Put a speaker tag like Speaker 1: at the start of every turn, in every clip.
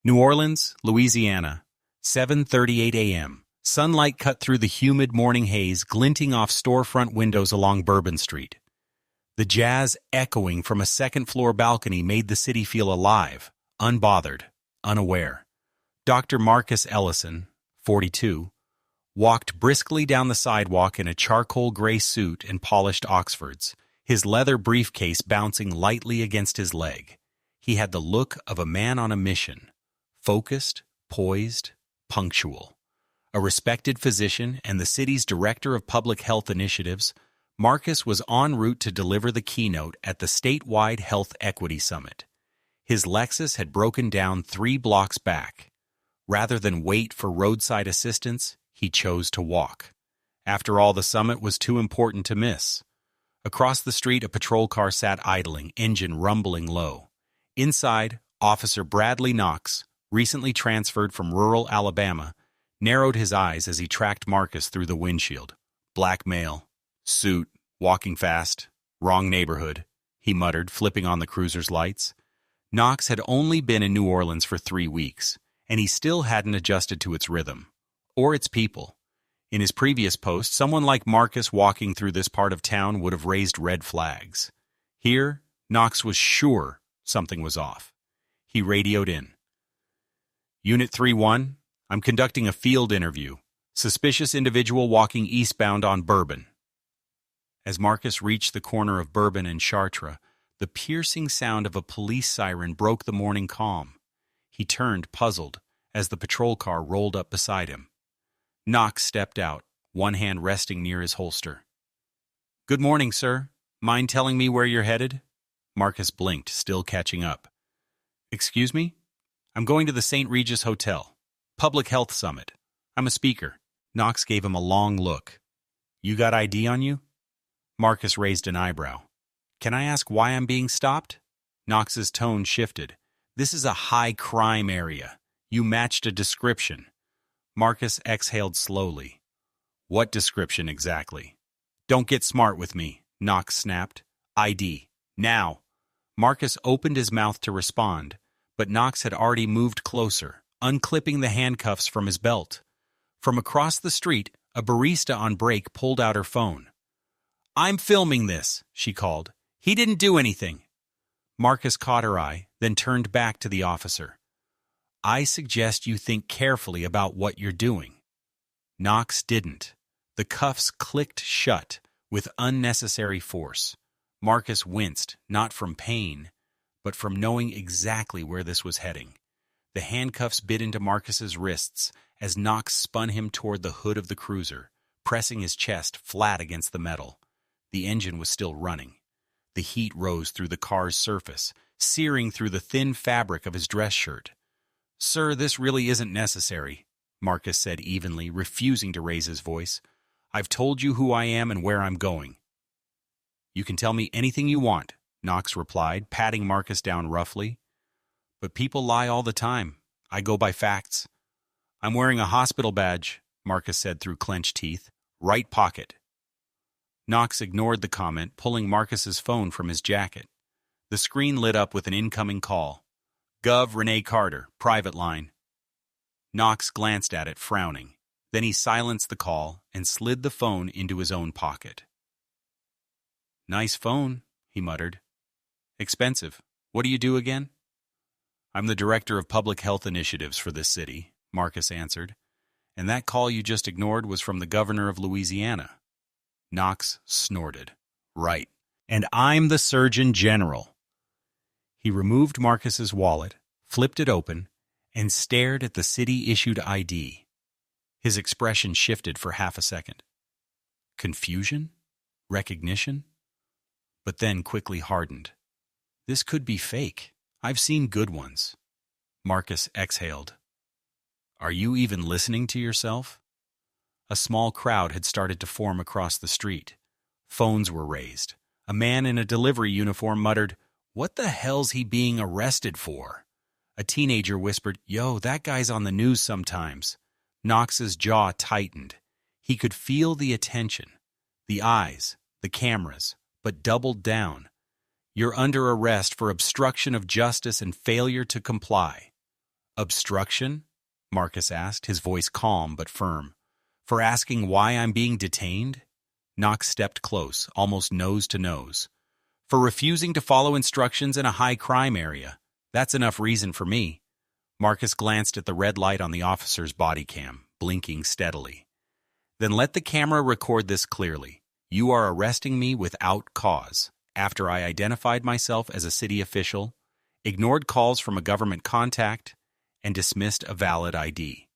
Speaker 1: New Orleans, Louisiana, 7:38 a.m. Sunlight cut through the humid morning haze, glinting off storefront windows along Bourbon Street. The jazz echoing from a second-floor balcony made the city feel alive, unbothered, unaware. Dr. Marcus Ellison, 42, walked briskly down the sidewalk in a charcoal gray suit and polished Oxfords, his leather briefcase bouncing lightly against his leg. He had the look of a man on a mission, focused, poised, punctual. A respected physician and the city's director of public health initiatives, Marcus was en route to deliver the keynote at the statewide Health Equity Summit. His Lexus had broken down 3 blocks back. Rather than wait for roadside assistance, he chose to walk. After all, the summit was too important to miss. Across the street, a patrol car sat idling, engine rumbling low. Inside, Officer Bradley Knox, recently transferred from rural Alabama, narrowed his eyes as he tracked Marcus through the windshield. Black male, suit, walking fast, wrong neighborhood, he muttered, flipping on the cruiser's lights. Knox had only been in New Orleans for 3 weeks, and he still hadn't adjusted to its rhythm, or its people. In his previous post, someone like Marcus walking through this part of town would have raised red flags. Here, Knox was sure something was off. He radioed in. Unit 3-1, I'm conducting a field interview. Suspicious individual walking eastbound on Bourbon. As Marcus reached the corner of Bourbon and Chartres, the piercing sound of a police siren broke the morning calm. He turned, puzzled, as the patrol car rolled up beside him. Knox stepped out, one hand resting near his holster. Good morning, sir. Mind telling me where you're headed? Marcus blinked, still catching up. Excuse me? I'm going to the St. Regis Hotel. Public Health Summit. I'm a speaker. Knox gave him a long look. You got ID on you? Marcus raised an eyebrow. Can I ask why I'm being stopped? Knox's tone shifted. This is a high-crime area. You matched a description. Marcus exhaled slowly. What description exactly? Don't get smart with me, Knox snapped. ID. Now. Marcus opened his mouth to respond, but Knox had already moved closer, unclipping the handcuffs from his belt. From across the street, a barista on break pulled out her phone. I'm filming this, she called. He didn't do anything. Marcus caught her eye, then turned back to the officer. I suggest you think carefully about what you're doing. Knox didn't. The cuffs clicked shut with unnecessary force. Marcus winced, not from pain, but from knowing exactly where this was heading. The handcuffs bit into Marcus's wrists as Knox spun him toward the hood of the cruiser, pressing his chest flat against the metal. The engine was still running. The heat rose through the car's surface, searing through the thin fabric of his dress shirt. Sir, this really isn't necessary, Marcus said evenly, refusing to raise his voice. I've told you who I am and where I'm going. You can tell me anything you want, Knox replied, patting Marcus down roughly. But people lie all the time. I go by facts. I'm wearing a hospital badge, Marcus said through clenched teeth. Right pocket. Knox ignored the comment, pulling Marcus's phone from his jacket. The screen lit up with an incoming call. Gov. Renee Carter, private line. Knox glanced at it, frowning. Then he silenced the call and slid the phone into his own pocket. Nice phone, he muttered. Expensive. What do you do again? I'm the director of public health initiatives for this city, Marcus answered. And that call you just ignored was from the governor of Louisiana. Knox snorted. Right. And I'm the Surgeon General. He removed Marcus's wallet, flipped it open, and stared at the city-issued ID. His expression shifted for half a second. Confusion? Recognition? But then quickly hardened. This could be fake. I've seen good ones. Marcus exhaled. Are you even listening to yourself? A small crowd had started to form across the street. Phones were raised. A man in a delivery uniform muttered, "What the hell's he being arrested for?" A teenager whispered, "Yo, that guy's on the news sometimes." Knox's jaw tightened. He could feel the attention, the eyes, the cameras, but doubled down. You're under arrest for obstruction of justice and failure to comply. Obstruction? Marcus asked, his voice calm but firm. For asking why I'm being detained? Knox stepped close, almost nose to nose. For refusing to follow instructions in a high-crime area. That's enough reason for me. Marcus glanced at the red light on the officer's body cam, blinking steadily. Then let the camera record this clearly. You are arresting me without cause, after I identified myself as a city official, ignored calls from a government contact, and dismissed a valid ID.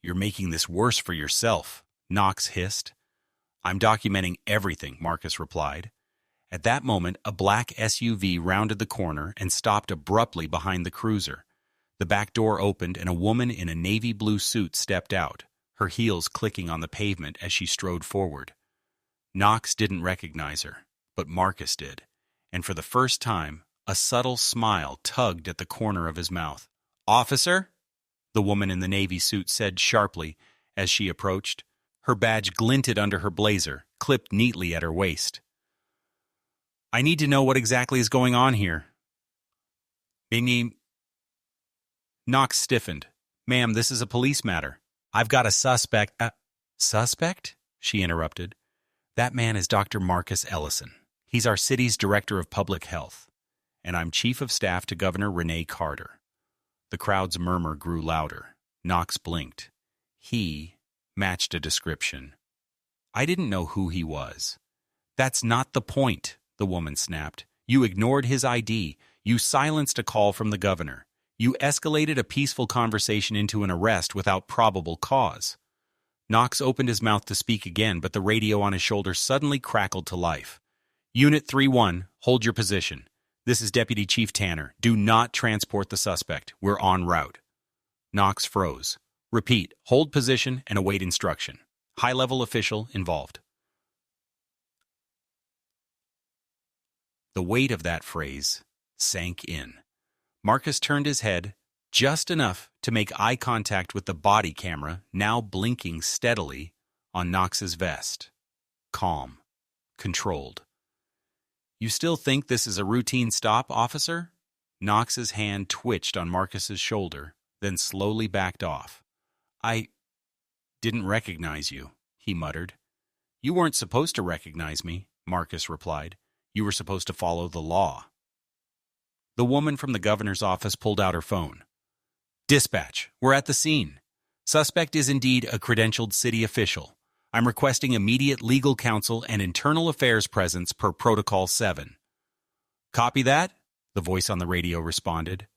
Speaker 1: You're making this worse for yourself, Knox hissed. I'm documenting everything, Marcus replied. At that moment, a black SUV rounded the corner and stopped abruptly behind the cruiser. The back door opened and a woman in a navy blue suit stepped out, her heels clicking on the pavement as she strode forward. Knox didn't recognize her, but Marcus did, and for the first time, a subtle smile tugged at the corner of his mouth. "Officer?" the woman in the navy suit said sharply as she approached. Her badge glinted under her blazer, clipped neatly at her waist. "I need to know what exactly is going on here." Knox stiffened. "Ma'am, this is a police matter. I've got a suspect." Suspect? She interrupted. "That man is Dr. Marcus Ellison. He's our city's director of public health, and I'm chief of staff to Governor Renee Carter." The crowd's murmur grew louder. Knox blinked. He matched a description. "I didn't know who he was." "That's not the point," the woman snapped. "You ignored his ID. You silenced a call from the governor. You escalated a peaceful conversation into an arrest without probable cause." Knox opened his mouth to speak again, but the radio on his shoulder suddenly crackled to life. "Unit 3-1, hold your position. This is Deputy Chief Tanner. Do not transport the suspect. We're en route." Knox froze. "Repeat, hold position and await instruction. High-level official involved." The weight of that phrase sank in. Marcus turned his head, just enough to make eye contact with the body camera, now blinking steadily, on Knox's vest. Calm. Controlled. "You still think this is a routine stop, officer?" Knox's hand twitched on Marcus's shoulder, then slowly backed off. "I didn't recognize you," he muttered. "You weren't supposed to recognize me," Marcus replied. "You were supposed to follow the law." The woman from the governor's office pulled out her phone. "Dispatch, we're at the scene. Suspect is indeed a credentialed city official. I'm requesting immediate legal counsel and internal affairs presence per Protocol 7. "Copy that?" the voice on the radio responded.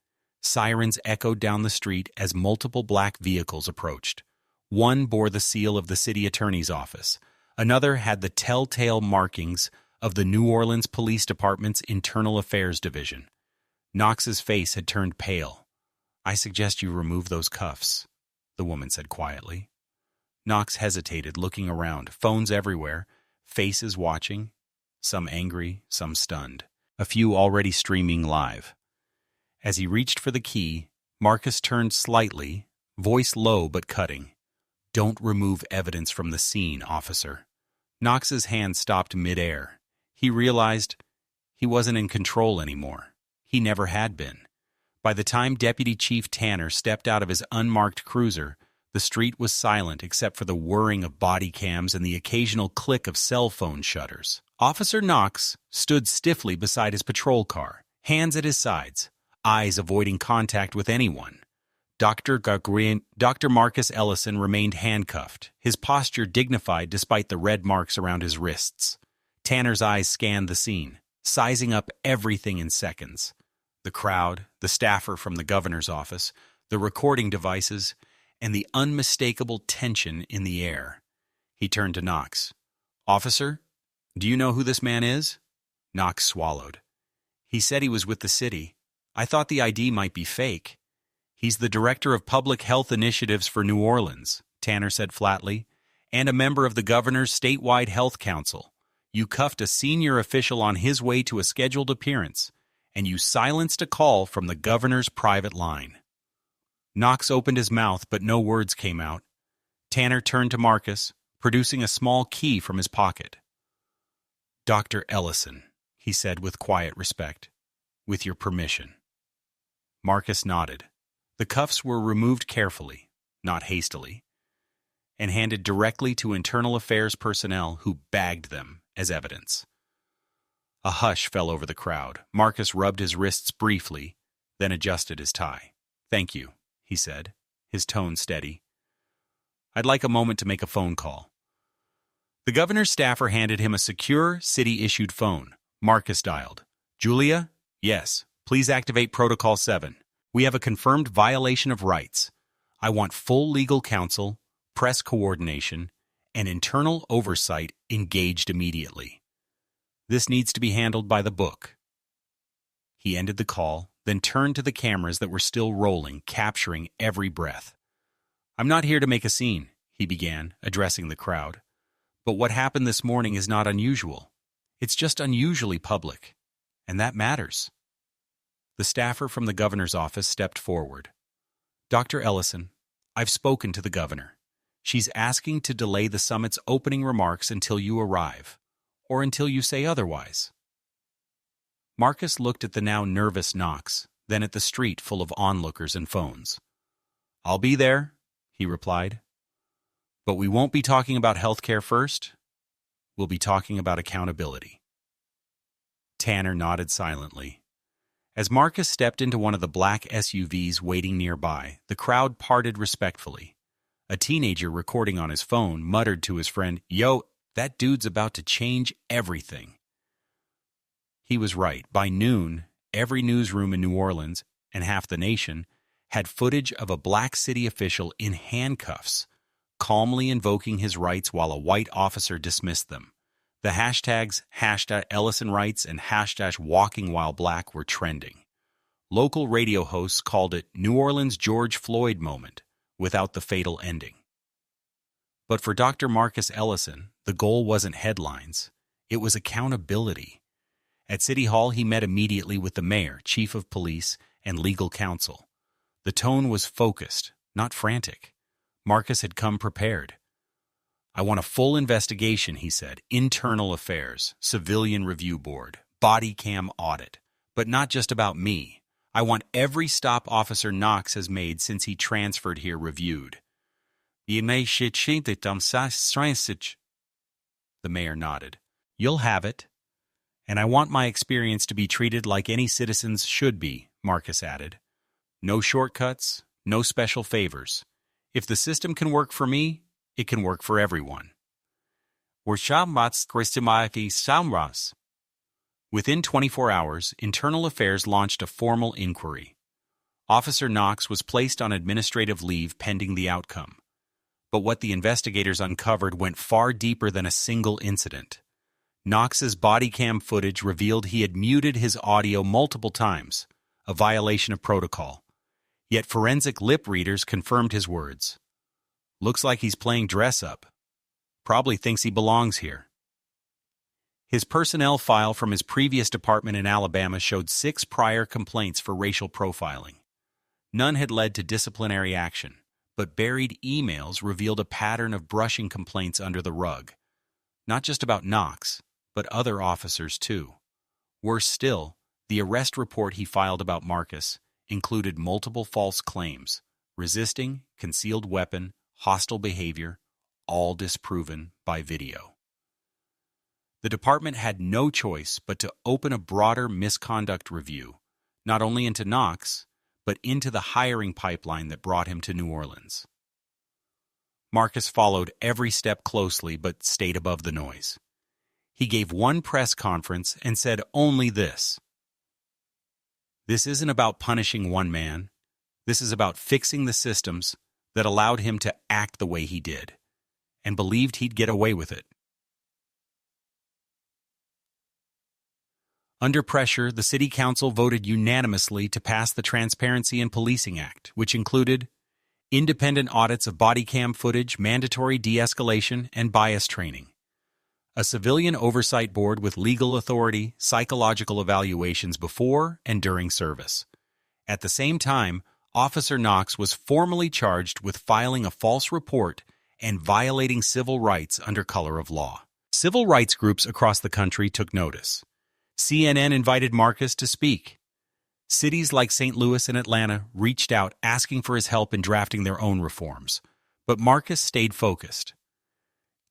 Speaker 1: Sirens echoed down the street as multiple black vehicles approached. One bore the seal of the city attorney's office. Another had the telltale markings of the New Orleans Police Department's Internal Affairs Division. Knox's face had turned pale. "I suggest you remove those cuffs," the woman said quietly. Knox hesitated, looking around, phones everywhere, faces watching, some angry, some stunned, a few already streaming live. As he reached for the key, Marcus turned slightly, voice low but cutting. "Don't remove evidence from the scene, officer." Knox's hand stopped midair. He realized he wasn't in control anymore. He never had been. By the time Deputy Chief Tanner stepped out of his unmarked cruiser, the street was silent except for the whirring of body cams and the occasional click of cell phone shutters. Officer Knox stood stiffly beside his patrol car, hands at his sides, eyes avoiding contact with anyone. Dr. Marcus Ellison remained handcuffed, his posture dignified despite the red marks around his wrists. Tanner's eyes scanned the scene, sizing up everything in seconds. The crowd, the staffer from the governor's office, the recording devices, and the unmistakable tension in the air. He turned to Knox. "Officer, do you know who this man is?" Knox swallowed. "He said he was with the city. I thought the ID might be fake." "He's the director of public health initiatives for New Orleans," Tanner said flatly, "and a member of the governor's statewide health council. You cuffed a senior official on his way to a scheduled appearance, and you silenced a call from the governor's private line." Knox opened his mouth, but no words came out. Tanner turned to Marcus, producing a small key from his pocket. "Dr. Ellison," he said with quiet respect, "with your permission." Marcus nodded. The cuffs were removed carefully, not hastily, and handed directly to internal affairs personnel who bagged them as evidence. A hush fell over the crowd. Marcus rubbed his wrists briefly, then adjusted his tie. "Thank you," he said, his tone steady. "I'd like a moment to make a phone call." The governor's staffer handed him a secure, city-issued phone. Marcus dialed. "Julia? Yes. Please activate Protocol 7. We have a confirmed violation of rights. I want full legal counsel, press coordination, and internal oversight engaged immediately. This needs to be handled by the book." He ended the call, then turned to the cameras that were still rolling, capturing every breath. "I'm not here to make a scene," he began, addressing the crowd. "But what happened this morning is not unusual. It's just unusually public, and that matters." The staffer from the governor's office stepped forward. "Dr. Ellison, I've spoken to the governor. She's asking to delay the summit's opening remarks until you arrive, or until you say otherwise." Marcus looked at the now nervous Knox, then at the street full of onlookers and phones. "I'll be there," he replied. "But we won't be talking about healthcare first. We'll be talking about accountability." Tanner nodded silently. As Marcus stepped into one of the black SUVs waiting nearby, the crowd parted respectfully. A teenager recording on his phone muttered to his friend, "Yo, that dude's about to change everything." He was right. By noon, every newsroom in New Orleans, and half the nation, had footage of a black city official in handcuffs, calmly invoking his rights while a white officer dismissed them. The hashtags #EllisonRights and #WalkingWhileBlack were trending. Local radio hosts called it New Orleans George Floyd moment, without the fatal ending. But for Dr. Marcus Ellison, the goal wasn't headlines. It was accountability. At City Hall, he met immediately with the mayor, chief of police, and legal counsel. The tone was focused, not frantic. Marcus had come prepared. "I want a full investigation," he said. "Internal affairs, civilian review board, body cam audit. But not just about me. I want every stop Officer Knox has made since he transferred here reviewed." The mayor nodded. "You'll have it. And I want my experience to be treated like any citizens should be," Marcus added. "No shortcuts, no special favors. If the system can work for me, it can work for everyone." Within 24 hours, Internal Affairs launched a formal inquiry. Officer Knox was placed on administrative leave pending the outcome. But what the investigators uncovered went far deeper than a single incident. Knox's body cam footage revealed he had muted his audio multiple times, a violation of protocol. Yet forensic lip readers confirmed his words. "Looks like he's playing dress-up. Probably thinks he belongs here." His personnel file from his previous department in Alabama showed 6 prior complaints for racial profiling. None had led to disciplinary action, but buried emails revealed a pattern of brushing complaints under the rug. Not just about Knox, but other officers too. Worse still, the arrest report he filed about Marcus included multiple false claims, resisting, concealed weapon, hostile behavior, all disproven by video. The department had no choice but to open a broader misconduct review, not only into Knox, but into the hiring pipeline that brought him to New Orleans. Marcus followed every step closely but stayed above the noise. He gave one press conference and said only this: "This isn't about punishing one man. This is about fixing the systems that allowed him to act the way he did, and believed he'd get away with it." Under pressure, the City Council voted unanimously to pass the Transparency in Policing Act, which included independent audits of body cam footage, mandatory de-escalation, and bias training, a civilian oversight board with legal authority, psychological evaluations before and during service. At the same time, Officer Knox was formally charged with filing a false report and violating civil rights under color of law. Civil rights groups across the country took notice. CNN invited Marcus to speak. Cities like St. Louis and Atlanta reached out asking for his help in drafting their own reforms, but Marcus stayed focused.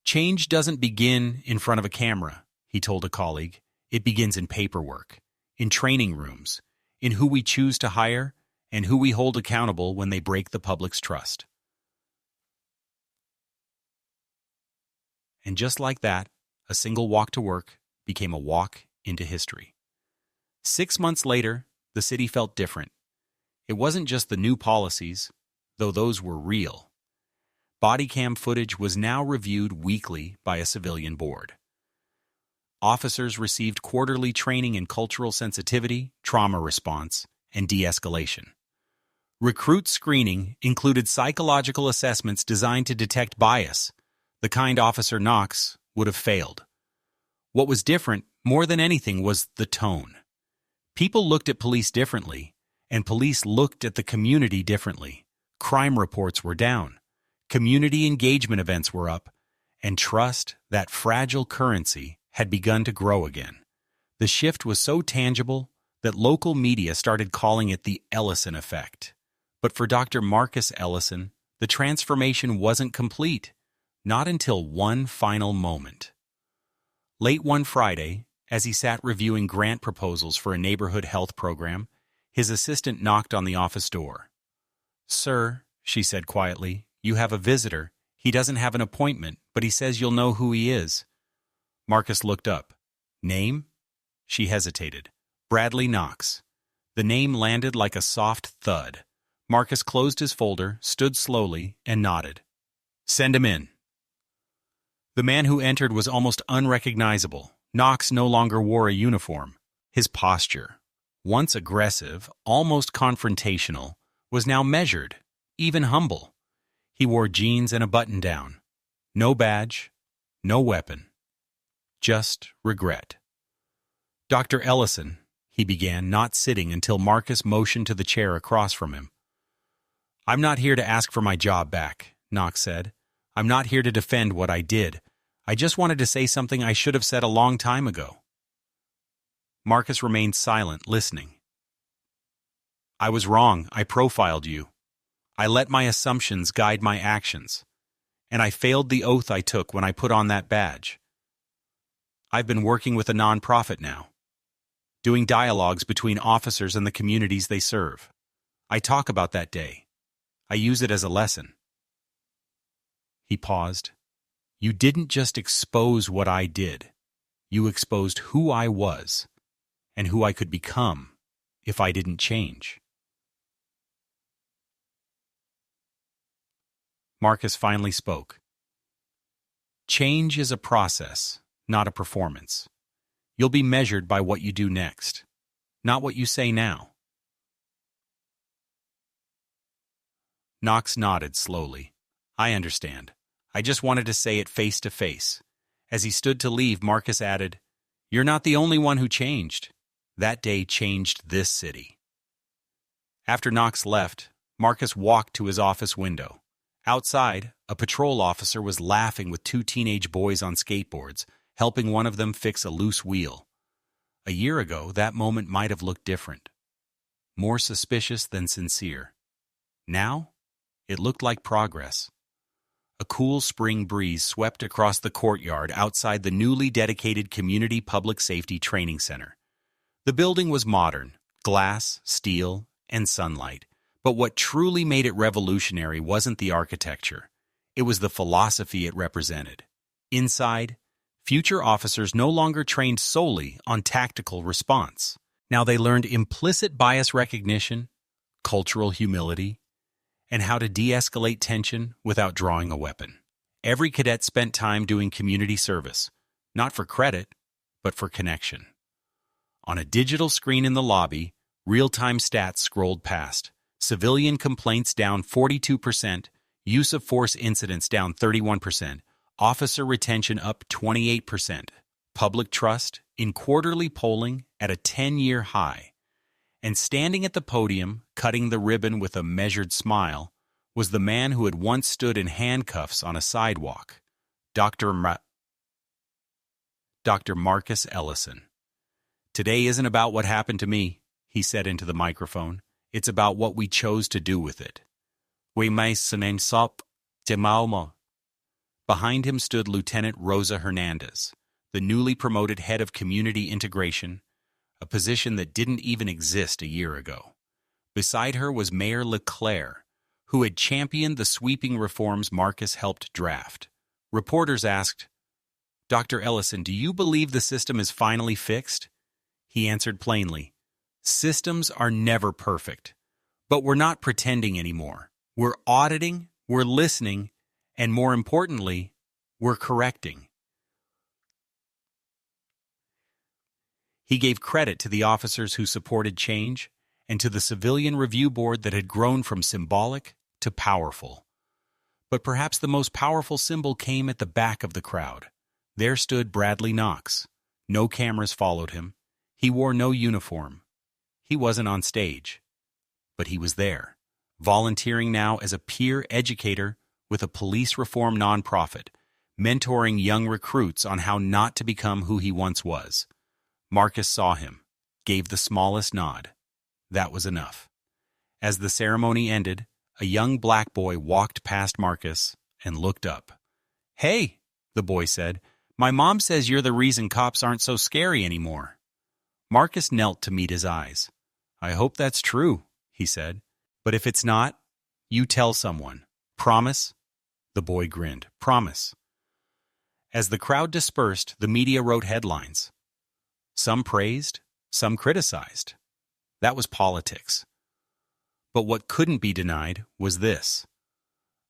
Speaker 1: Change doesn't begin in front of a camera, he told a colleague. It begins in paperwork, in training rooms, in who we choose to hire, and who we hold accountable when they break the public's trust. And just like that, a single walk to work became a walk into history. 6 months later, the city felt different. It wasn't just the new policies, though those were real. Body cam footage was now reviewed weekly by a civilian board. Officers received quarterly training in cultural sensitivity, trauma response, and de-escalation. Recruit screening included psychological assessments designed to detect bias, the kind Officer Knox would have failed. What was different, more than anything, was the tone. People looked at police differently, and police looked at the community differently. Crime reports were down, community engagement events were up, and trust, that fragile currency, had begun to grow again. The shift was so tangible that local media started calling it the Ellison effect. But for Dr. Marcus Ellison, the transformation wasn't complete, not until one final moment. Late one Friday, as he sat reviewing grant proposals for a neighborhood health program, his assistant knocked on the office door. "Sir," she said quietly, "you have a visitor. He doesn't have an appointment, but he says you'll know who he is." Marcus looked up. "Name?" She hesitated. "Bradley Knox." The name landed like a soft thud. Marcus closed his folder, stood slowly, and nodded. "Send him in." The man who entered was almost unrecognizable. Knox no longer wore a uniform. His posture, once aggressive, almost confrontational, was now measured, even humble. He wore jeans and a button-down. No badge, no weapon. Just regret. "Dr. Ellison," he began, not sitting until Marcus motioned to the chair across from him. "I'm not here to ask for my job back," Knox said. "I'm not here to defend what I did. I just wanted to say something I should have said a long time ago." Marcus remained silent, listening. "I was wrong. I profiled you. I let my assumptions guide my actions. And I failed the oath I took when I put on that badge. I've been working with a nonprofit now, doing dialogues between officers and the communities they serve. I talk about that day. I use it as a lesson." He paused. "You didn't just expose what I did. You exposed who I was and who I could become if I didn't change." Marcus finally spoke. "Change is a process, not a performance. You'll be measured by what you do next, not what you say now." Knox nodded slowly. "I understand. I just wanted to say it face to face." As he stood to leave, Marcus added, "You're not the only one who changed. That day changed this city." After Knox left, Marcus walked to his office window. Outside, a patrol officer was laughing with 2 teenage boys on skateboards, helping one of them fix a loose wheel. A year ago, that moment might have looked different. More suspicious than sincere. Now, it looked like progress. A cool spring breeze swept across the courtyard outside the newly dedicated Community Public Safety Training Center. The building was modern, glass, steel, and sunlight. But what truly made it revolutionary wasn't the architecture. It was the philosophy it represented. Inside, future officers no longer trained solely on tactical response. Now they learned implicit bias recognition, cultural humility, and how to de-escalate tension without drawing a weapon. Every cadet spent time doing community service, not for credit, but for connection. On a digital screen in the lobby, real-time stats scrolled past. Civilian complaints down 42%, use of force incidents down 31%, officer retention up 28%, public trust in quarterly polling at a 10-year high. And standing at the podium, cutting the ribbon with a measured smile, was the man who had once stood in handcuffs on a sidewalk, Dr. Marcus Ellison. Today isn't about what happened to me. he said into the microphone. It's about what we chose to do with it. We may sop demaumo. Behind him stood Lieutenant Rosa Hernandez, the newly promoted head of community integration, a position that didn't even exist a year ago. Beside her was Mayor Leclerc, who had championed the sweeping reforms Marcus helped draft. Reporters asked, "Dr. Ellison, do you believe the system is finally fixed?" He answered plainly, "Systems are never perfect, but we're not pretending anymore. We're auditing, we're listening, and more importantly, we're correcting." He gave credit to the officers who supported change and to the civilian review board that had grown from symbolic to powerful. But perhaps the most powerful symbol came at the back of the crowd. There stood Bradley Knox. No cameras followed him. He wore no uniform. He wasn't on stage. But he was there, volunteering now as a peer educator with a police reform nonprofit, mentoring young recruits on how not to become who he once was. Marcus saw him, gave the smallest nod. That was enough. As the ceremony ended, a young black boy walked past Marcus and looked up. "Hey," the boy said, "my mom says you're the reason cops aren't so scary anymore." Marcus knelt to meet his eyes. "I hope that's true," he said. "But if it's not, you tell someone. Promise?" The boy grinned. "Promise." As the crowd dispersed, the media wrote headlines. Some praised, some criticized. That was politics. But what couldn't be denied was this.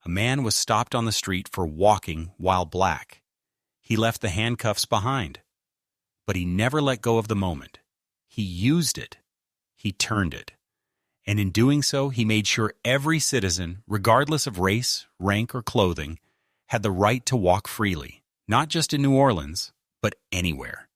Speaker 1: A man was stopped on the street for walking while black. He left the handcuffs behind. But he never let go of the moment. He used it. He turned it. And in doing so, he made sure every citizen, regardless of race, rank, or clothing, had the right to walk freely, not just in New Orleans, but anywhere.